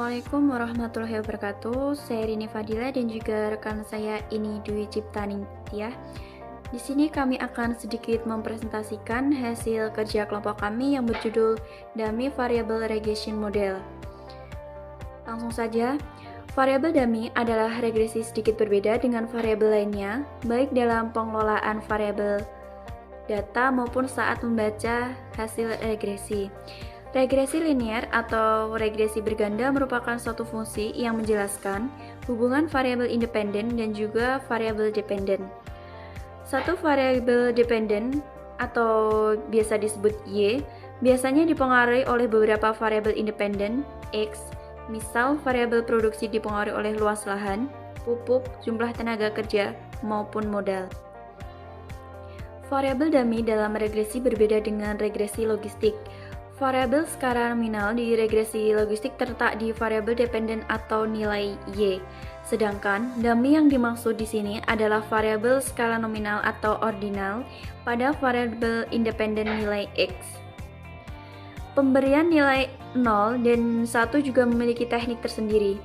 Assalamualaikum warahmatullahi wabarakatuh. Saya Rini Fadila dan juga rekan saya ini Dwi Ciptaningtyah. Di sini kami akan sedikit mempresentasikan hasil kerja kelompok kami yang berjudul Dummy Variable Regression Model. Langsung saja, variabel dummy adalah regresi sedikit berbeda dengan variabel lainnya, baik dalam pengelolaan variabel data maupun saat membaca hasil regresi. Regresi linear atau regresi berganda merupakan suatu fungsi yang menjelaskan hubungan variabel independen dan juga variabel dependen. Satu variabel dependen atau biasa disebut Y biasanya dipengaruhi oleh beberapa variabel independen X, misal variabel produksi dipengaruhi oleh luas lahan, pupuk, jumlah tenaga kerja, maupun modal. Variabel dummy dalam regresi berbeda dengan regresi logistik. Variabel skala nominal di regresi logistik terletak di variabel dependen atau nilai Y. Sedangkan dummy yang dimaksud di sini adalah variabel skala nominal atau ordinal pada variabel independen nilai X. Pemberian nilai 0 dan 1 juga memiliki teknik tersendiri.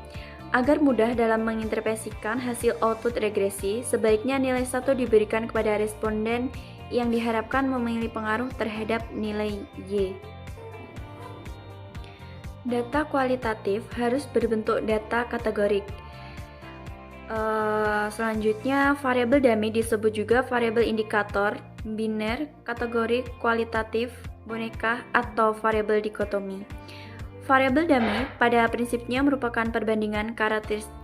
Agar mudah dalam menginterpretasikan hasil output regresi, sebaiknya nilai 1 diberikan kepada responden yang diharapkan memiliki pengaruh terhadap nilai Y. Data kualitatif harus berbentuk data kategorik. Selanjutnya, variabel dummy disebut juga variabel indikator, biner, kategori kualitatif, boneka, atau variabel dikotomi. Variabel dummy pada prinsipnya merupakan perbandingan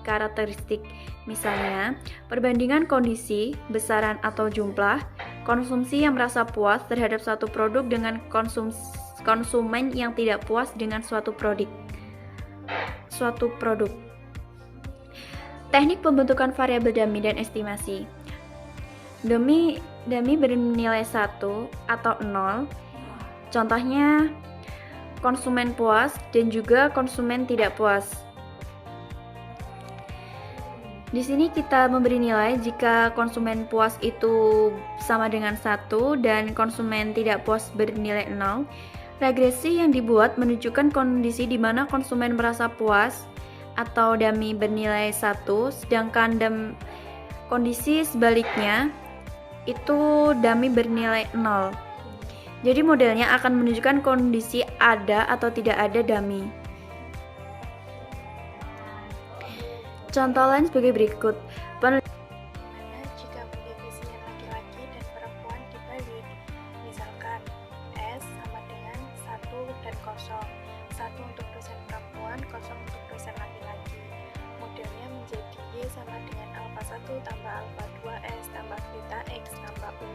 karakteristik, misalnya perbandingan kondisi, besaran atau jumlah, konsumsi yang merasa puas terhadap satu produk dengan konsumen yang tidak puas dengan suatu produk. Teknik pembentukan variabel dummy dan estimasi. Dummy bernilai 1 atau 0. Contohnya konsumen puas dan juga konsumen tidak puas. Di sini kita memberi nilai jika konsumen puas itu sama dengan 1 dan konsumen tidak puas bernilai 0. Regresi yang dibuat menunjukkan kondisi di mana konsumen merasa puas atau dummy bernilai 1, sedangkan kondisi sebaliknya itu dummy bernilai 0. Jadi modelnya akan menunjukkan kondisi ada atau tidak ada dummy. Contoh lain sebagai berikut. Jika koefisien laki-laki dan perempuan dibalik, misalkan S sama dengan 1 dan 0, 1 untuk dosen perempuan, 0 untuk dosen laki-laki. Modelnya menjadi Y sama dengan alfa 1 tambah alfa 2 S tambah beta X tambah U.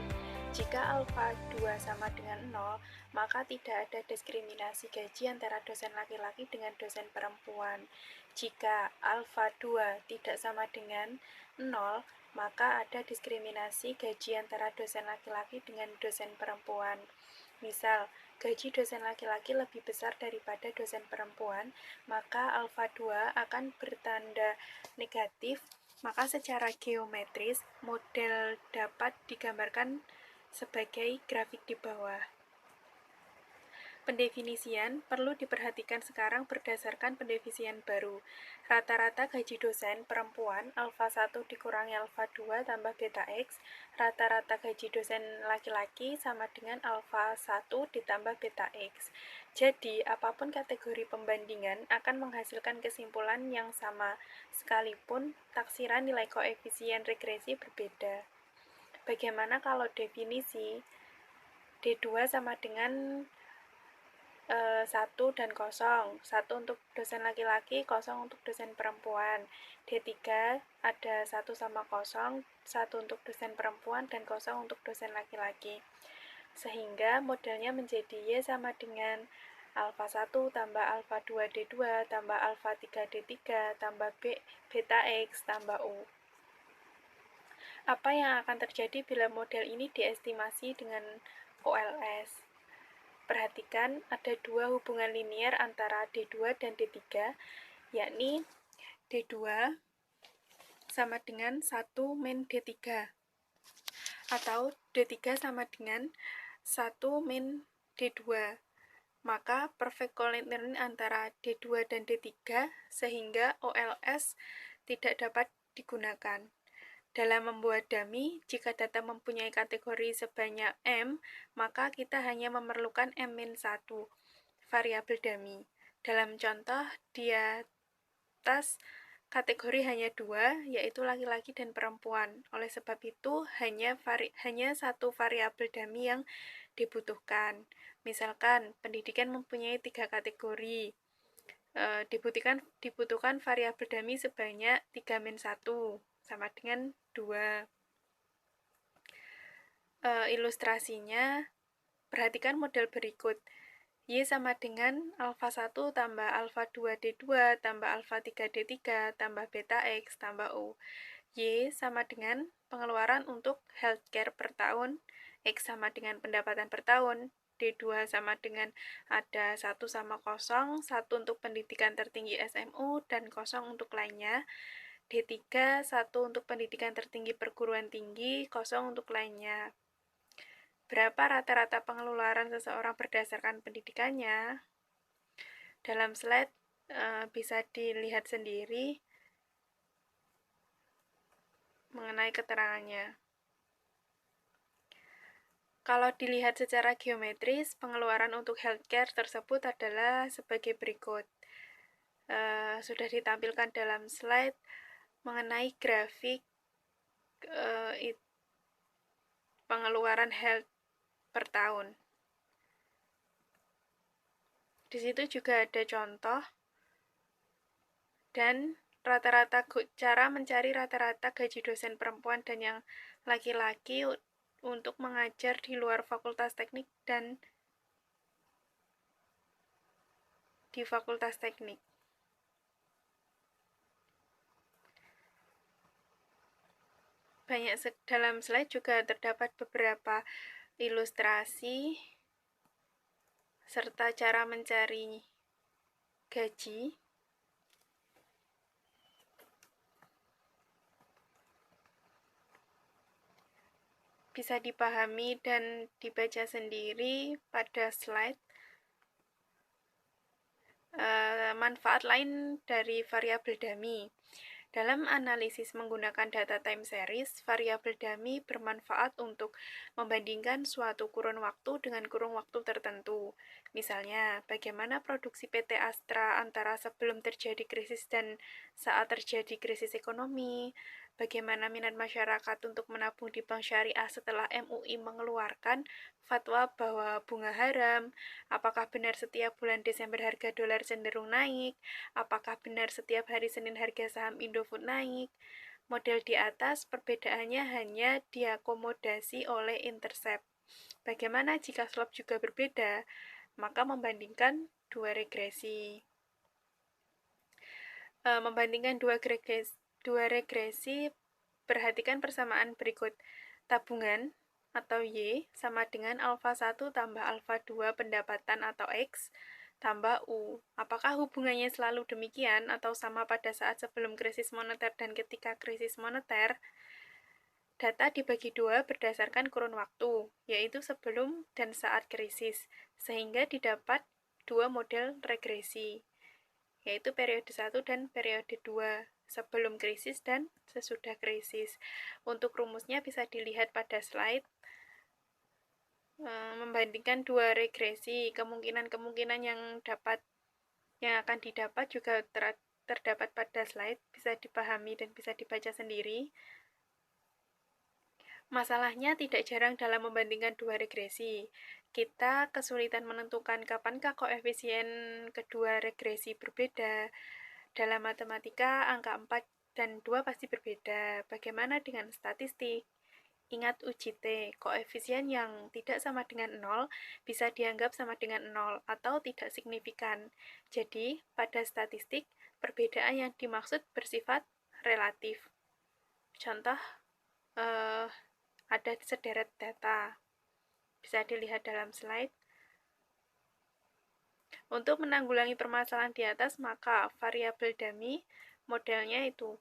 Jika alfa 2 sama dengan 0, maka tidak ada diskriminasi gaji antara dosen laki-laki dengan dosen perempuan. Jika alfa 2 tidak sama dengan 0, maka ada diskriminasi gaji antara dosen laki-laki dengan dosen perempuan. Misal, gaji dosen laki-laki lebih besar daripada dosen perempuan, maka alfa 2 akan bertanda negatif, maka secara geometris, model dapat digambarkan sebagai grafik di bawah. Pendefinisian perlu diperhatikan sekarang berdasarkan pendefinisian baru. Rata-rata gaji dosen perempuan alfa 1 dikurangi alfa 2 tambah beta X. Rata-rata gaji dosen laki-laki sama dengan alfa 1 ditambah beta X. Jadi, apapun kategori pembandingan akan menghasilkan kesimpulan yang sama, sekalipun taksiran nilai koefisien regresi berbeda. Bagaimana kalau definisi D2 sama dengan 1 dan 0, 1 untuk dosen laki-laki, 0 untuk dosen perempuan. D3 ada 1 sama 0, 1 untuk dosen perempuan dan 0 untuk dosen laki-laki. Sehingga modelnya menjadi Y sama dengan alfa 1 tambah alfa 2 D2 tambah alfa 3 D3 tambah beta X tambah U. Apa yang akan terjadi bila model ini diestimasi dengan OLS? Perhatikan ada dua hubungan linear antara D2 dan D3, yakni D2 sama dengan 1 min D3, atau D3 sama dengan 1 min D2. maka perfect coordinate antara D2 dan D3 sehingga OLS tidak dapat digunakan. Dalam membuat dummy, jika data mempunyai kategori sebanyak M, maka kita hanya memerlukan M-1 variabel dummy. Dalam contoh, di atas kategori hanya 2, yaitu laki-laki dan perempuan. Oleh sebab itu, hanya satu variabel dummy yang dibutuhkan. Misalkan, pendidikan mempunyai 3 kategori. Dibutuhkan variabel dummy sebanyak 3-1, sama dengan 2. Ilustrasinya, perhatikan model berikut. Y sama dengan alfa 1 tambah alfa 2 D2 tambah alfa 3 D3 tambah beta X tambah U. Y sama dengan pengeluaran untuk healthcare per tahun, X sama dengan pendapatan per tahun, D2 sama dengan ada 1 sama 0, 1 untuk pendidikan tertinggi SMU dan 0 untuk lainnya. D3, 1 untuk pendidikan tertinggi perguruan tinggi, 0 untuk lainnya. Berapa rata-rata pengeluaran seseorang berdasarkan pendidikannya? Dalam slide bisa dilihat sendiri mengenai keterangannya. Kalau dilihat secara geometris, pengeluaran untuk healthcare tersebut adalah sebagai berikut. Sudah ditampilkan dalam slide mengenai grafik pengeluaran health per tahun. Di situ juga ada contoh dan cara mencari rata-rata gaji dosen perempuan dan yang laki-laki untuk mengajar di luar fakultas teknik dan di fakultas teknik. Dalam slide juga terdapat beberapa ilustrasi serta cara mencari gaji. Bisa dipahami dan dibaca sendiri pada slide. Manfaat lain dari variabel dummy. Dalam analisis menggunakan data time series, variabel dummy bermanfaat untuk membandingkan suatu kurun waktu dengan kurun waktu tertentu. Misalnya, bagaimana produksi PT Astra antara sebelum terjadi krisis dan saat terjadi krisis ekonomi, bagaimana minat masyarakat untuk menabung di bank syariah setelah MUI mengeluarkan fatwa bahwa bunga haram, apakah benar setiap bulan Desember harga dolar cenderung naik, apakah benar setiap hari Senin harga saham Indofood naik. Model di atas perbedaannya hanya diakomodasi oleh intercept. Bagaimana jika slope juga berbeda? Maka membandingkan dua regresi. Membandingkan dua regresi, perhatikan persamaan berikut. Tabungan atau Y sama dengan alfa 1 tambah alfa 2 pendapatan atau X tambah U. Apakah hubungannya selalu demikian atau sama pada saat sebelum krisis moneter dan ketika krisis moneter? Data dibagi dua berdasarkan kurun waktu, yaitu sebelum dan saat krisis, sehingga didapat dua model regresi, yaitu periode 1 dan periode 2, sebelum krisis dan sesudah krisis. Untuk rumusnya bisa dilihat pada slide. Membandingkan dua regresi, kemungkinan-kemungkinan yang akan didapat juga terdapat pada slide, bisa dipahami dan bisa dibaca sendiri. Masalahnya tidak jarang dalam membandingkan dua regresi. Kita kesulitan menentukan kapankah koefisien kedua regresi berbeda. Dalam matematika, angka 4 dan 2 pasti berbeda. Bagaimana dengan statistik? Ingat uji T, koefisien yang tidak sama dengan 0 bisa dianggap sama dengan 0 atau tidak signifikan. Jadi, pada statistik, perbedaan yang dimaksud bersifat relatif. Contoh, ada sederet data. Bisa dilihat dalam slide. Untuk menanggulangi permasalahan di atas, maka variabel dummy modelnya itu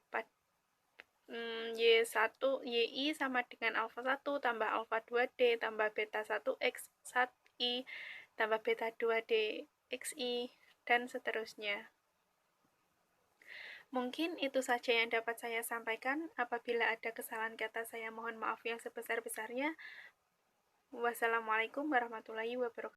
YI sama dengan alfa 1 tambah alfa 2D tambah beta 1X 1I tambah beta 2D XI, dan seterusnya. Mungkin itu saja yang dapat saya sampaikan. Apabila ada kesalahan kata, saya mohon maaf yang sebesar-besarnya. Wassalamualaikum warahmatullahi wabarakatuh.